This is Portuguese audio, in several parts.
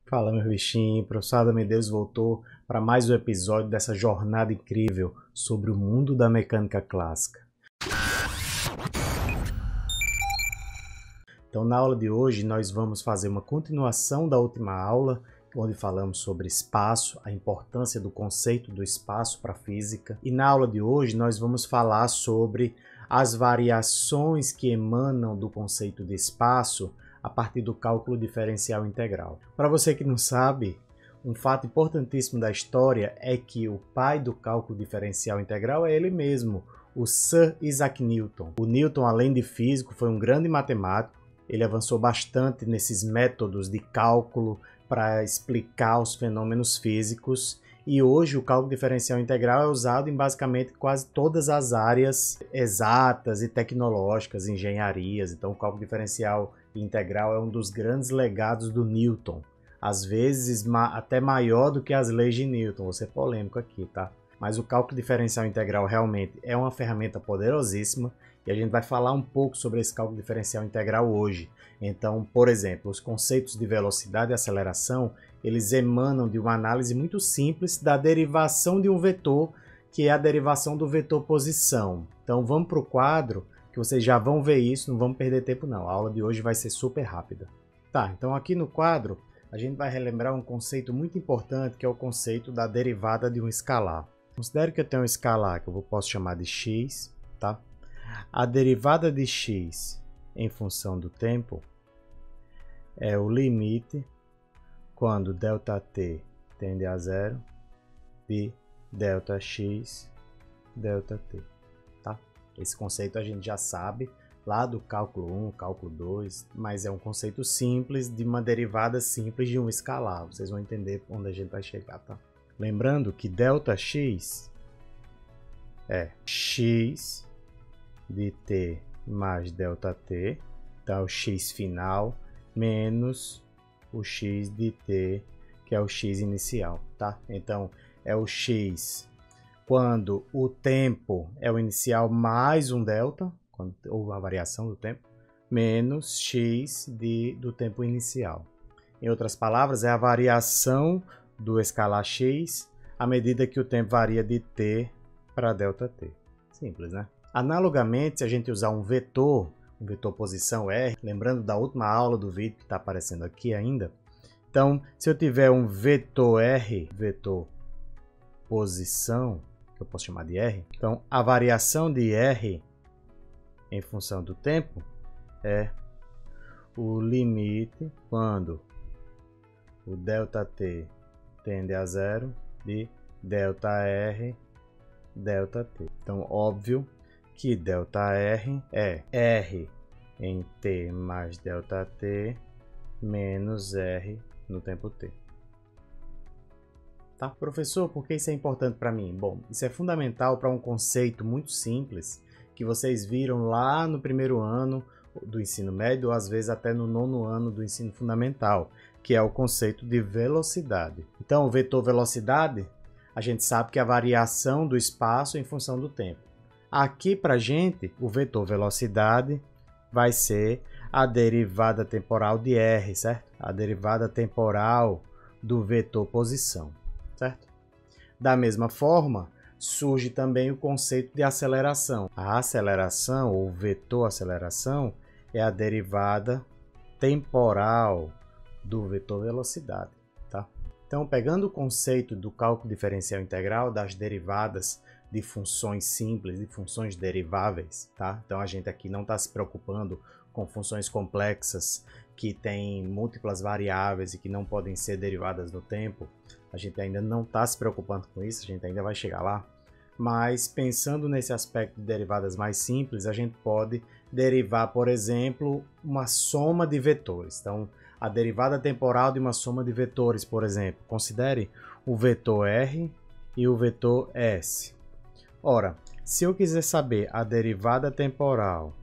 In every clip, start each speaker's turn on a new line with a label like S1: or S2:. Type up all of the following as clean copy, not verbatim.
S1: Fala, meu bichinho, o professor Adam Medeiros voltou para mais um episódio dessa jornada incrível sobre o mundo da mecânica clássica. Então, na aula de hoje, nós vamos fazer uma continuação da última aula, onde falamos sobre espaço, a importância do conceito do espaço para a física. E na aula de hoje, nós vamos falar sobre as variações que emanam do conceito de espaço a partir do cálculo diferencial integral. Para você que não sabe, um fato importantíssimo da história é que o pai do cálculo diferencial integral é ele mesmo, o Sir Isaac Newton. O Newton, além de físico, foi um grande matemático. Ele avançou bastante nesses métodos de cálculo para explicar os fenômenos físicos. E hoje o cálculo diferencial integral é usado em basicamente quase todas as áreas exatas e tecnológicas, engenharias. Então o cálculo diferencial integral é um dos grandes legados do Newton. Às vezes até maior do que as leis de Newton. Vou ser polêmico aqui, tá? Mas o cálculo diferencial integral realmente é uma ferramenta poderosíssima e a gente vai falar um pouco sobre esse cálculo diferencial integral hoje. Então, por exemplo, os conceitos de velocidade e aceleração, eles emanam de uma análise muito simples da derivação de um vetor, que é a derivação do vetor posição. Então, vamos para o quadro, que vocês já vão ver isso, não vamos perder tempo não. A aula de hoje vai ser super rápida. Tá, então aqui no quadro, a gente vai relembrar um conceito muito importante, que é o conceito da derivada de um escalar. Considere que eu tenho um escalar que eu posso chamar de x, tá? A derivada de x em função do tempo é o limite quando ΔT tende a zero de ΔX ΔT, tá? Esse conceito a gente já sabe lá do cálculo 1, cálculo 2, mas é um conceito simples de uma derivada simples de um escalar. Vocês vão entender onde a gente vai chegar, tá? Lembrando que ΔX é x de t mais ΔT, então é o x final, menos o x de t, que é o x inicial, tá? Então, é o x quando o tempo é o inicial mais um delta, ou a variação do tempo, menos x do tempo inicial. Em outras palavras, é a variação do escalar x à medida que o tempo varia de t para ΔT. Simples, né? Analogamente, se a gente usar um vetor posição R, lembrando da última aula do vídeo que está aparecendo aqui ainda, então, se eu tiver um vetor R, vetor posição, que eu posso chamar de R, então a variação de R em função do tempo é o limite quando o ΔT tende a zero de ΔR ΔT. Então, óbvio que ΔR é R em t mais ΔT menos R no tempo t. Tá? Professor, por que isso é importante para mim? Bom, isso é fundamental para um conceito muito simples que vocês viram lá no primeiro ano do ensino médio, ou às vezes até no nono ano do ensino fundamental, que é o conceito de velocidade. Então, o vetor velocidade, a gente sabe que é a variação do espaço em função do tempo. Aqui, para a gente, o vetor velocidade vai ser a derivada temporal de R, certo? A derivada temporal do vetor posição, certo? Da mesma forma, surge também o conceito de aceleração. A aceleração, ou vetor aceleração, é a derivada temporal do vetor velocidade, tá? Então, pegando o conceito do cálculo diferencial integral, das derivadas de funções simples, de funções deriváveis, tá? Então, a gente aqui não está se preocupando com funções complexas que têm múltiplas variáveis e que não podem ser derivadas no tempo. A gente ainda não está se preocupando com isso, a gente ainda vai chegar lá. Mas, pensando nesse aspecto de derivadas mais simples, a gente pode derivar, por exemplo, uma soma de vetores. Então, a derivada temporal de uma soma de vetores, por exemplo, considere o vetor R e o vetor S. Ora, se eu quiser saber a derivada temporal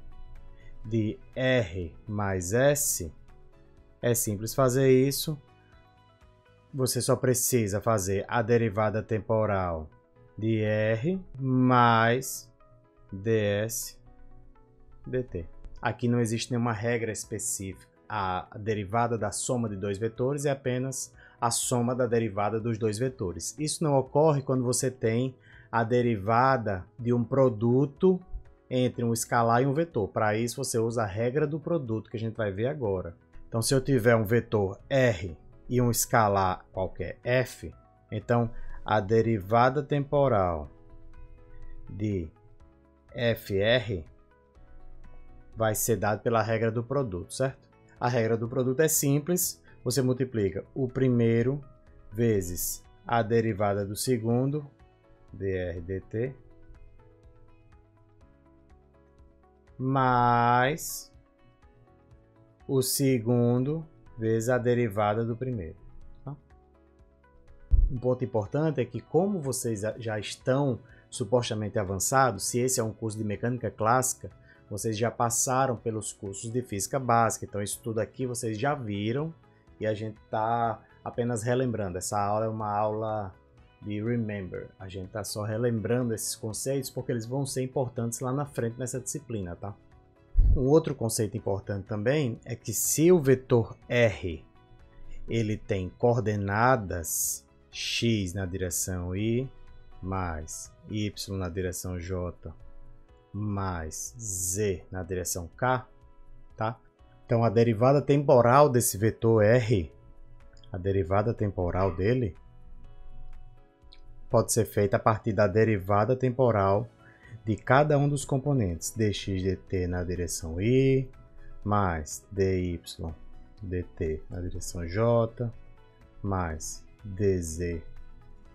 S1: de R mais S, é simples fazer isso. Você só precisa fazer a derivada temporal de R mais ds dt. Aqui não existe nenhuma regra específica. a derivada da soma de dois vetores é apenas a soma da derivada dos dois vetores. Isso não ocorre quando você tem a derivada de um produto entre um escalar e um vetor. Para isso você usa a regra do produto que a gente vai ver agora. Então se eu tiver um vetor R e um escalar qualquer f, então a derivada temporal de fr vai ser dada pela regra do produto, certo? A regra do produto é simples, você multiplica o primeiro vezes a derivada do segundo, dr dt, mais o segundo vezes a derivada do primeiro. Tá? Um ponto importante é que, como vocês já estão supostamente avançados, se esse é um curso de mecânica clássica, vocês já passaram pelos cursos de física básica, então isso tudo aqui vocês já viram e a gente está apenas relembrando. Essa aula é uma aula de remember, a gente está só relembrando esses conceitos porque eles vão ser importantes lá na frente nessa disciplina, tá? Um outro conceito importante também é que se o vetor R ele tem coordenadas x na direção y mais y na direção j mais z na direção k, tá? Então a derivada temporal desse vetor R, a derivada temporal dele, pode ser feita a partir da derivada temporal de cada um dos componentes, dx dt na direção y, mais dy dt na direção j, mais dz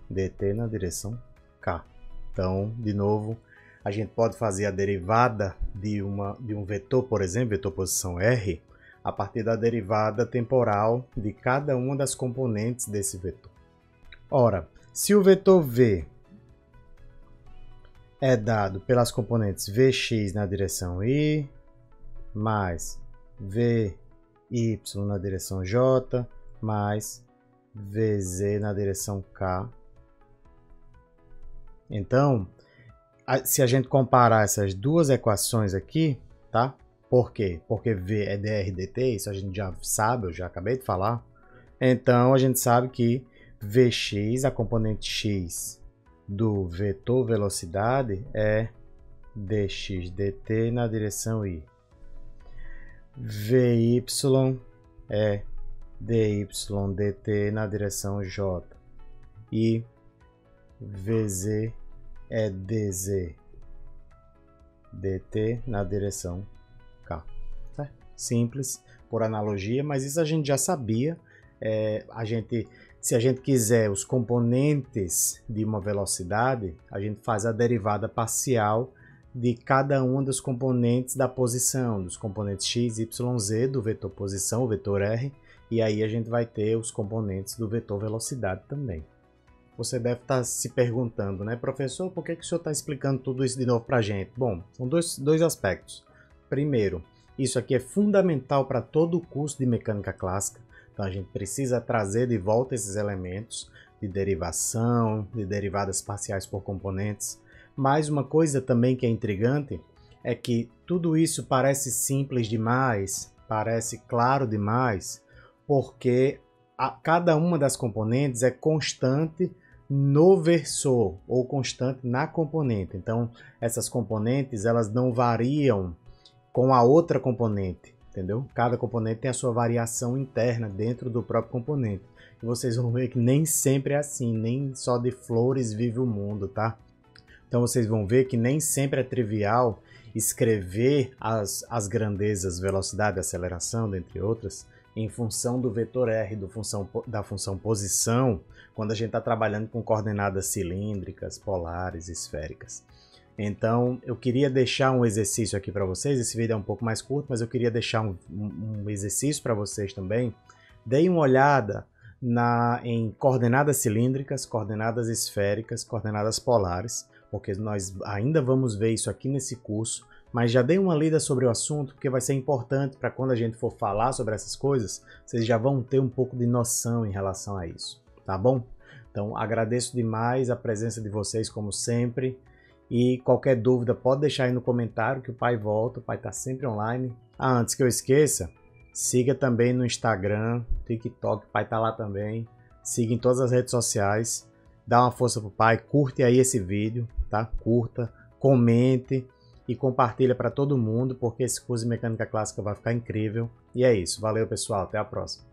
S1: dt na direção k. Então, de novo, a gente pode fazer a derivada de um vetor, por exemplo, vetor posição R, a partir da derivada temporal de cada uma das componentes desse vetor. Ora, se o vetor V é dado pelas componentes Vx na direção y, mais Vy na direção j, mais Vz na direção k. Então, se a gente comparar essas duas equações aqui, tá? Por quê? Porque V é dr dt, isso a gente já sabe, eu já acabei de falar. Então, a gente sabe que Vx, a componente x do vetor velocidade, é dx dt na direção y. Vy é dy dt na direção j. E Vz é dz dt na direção k. Certo? Simples, por analogia, mas isso a gente já sabia. Se a gente quiser os componentes de uma velocidade, a gente faz a derivada parcial de cada um dos componentes da posição, dos componentes x, y, z do vetor posição, o vetor r, e aí a gente vai ter os componentes do vetor velocidade também. Você deve estar se perguntando, né, professor, por que o senhor está explicando tudo isso de novo para a gente? Bom, são dois aspectos. Primeiro, isso aqui é fundamental para todo o curso de mecânica clássica, então a gente precisa trazer de volta esses elementos de derivação, de derivadas parciais por componentes. Mas uma coisa também que é intrigante é que tudo isso parece simples demais, parece claro demais, porque cada uma das componentes é constante no versor ou constante na componente. Então, essas componentes elas não variam com a outra componente, entendeu? Cada componente tem a sua variação interna dentro do próprio componente. E vocês vão ver que nem sempre é assim, nem só de flores vive o mundo, tá? Então vocês vão ver que nem sempre é trivial escrever as grandezas, velocidade, aceleração, dentre outras, em função do vetor R, da função posição, quando a gente está trabalhando com coordenadas cilíndricas, polares, esféricas. Então, eu queria deixar um exercício aqui para vocês. Esse vídeo é um pouco mais curto, mas eu queria deixar um exercício para vocês também. Deem uma olhada em coordenadas cilíndricas, coordenadas esféricas, coordenadas polares, porque nós ainda vamos ver isso aqui nesse curso, mas já dei uma lida sobre o assunto, porque vai ser importante para quando a gente for falar sobre essas coisas, vocês já vão ter um pouco de noção em relação a isso, tá bom? Então, agradeço demais a presença de vocês, como sempre, e qualquer dúvida pode deixar aí no comentário que o pai volta, o pai está sempre online. Antes que eu esqueça, Siga também no Instagram, TikTok, o pai tá lá também. Siga em todas as redes sociais. Dá uma força pro pai, curte aí esse vídeo, tá? Curta, comente e compartilha para todo mundo, porque esse curso de mecânica clássica vai ficar incrível. E é isso, valeu pessoal, até a próxima.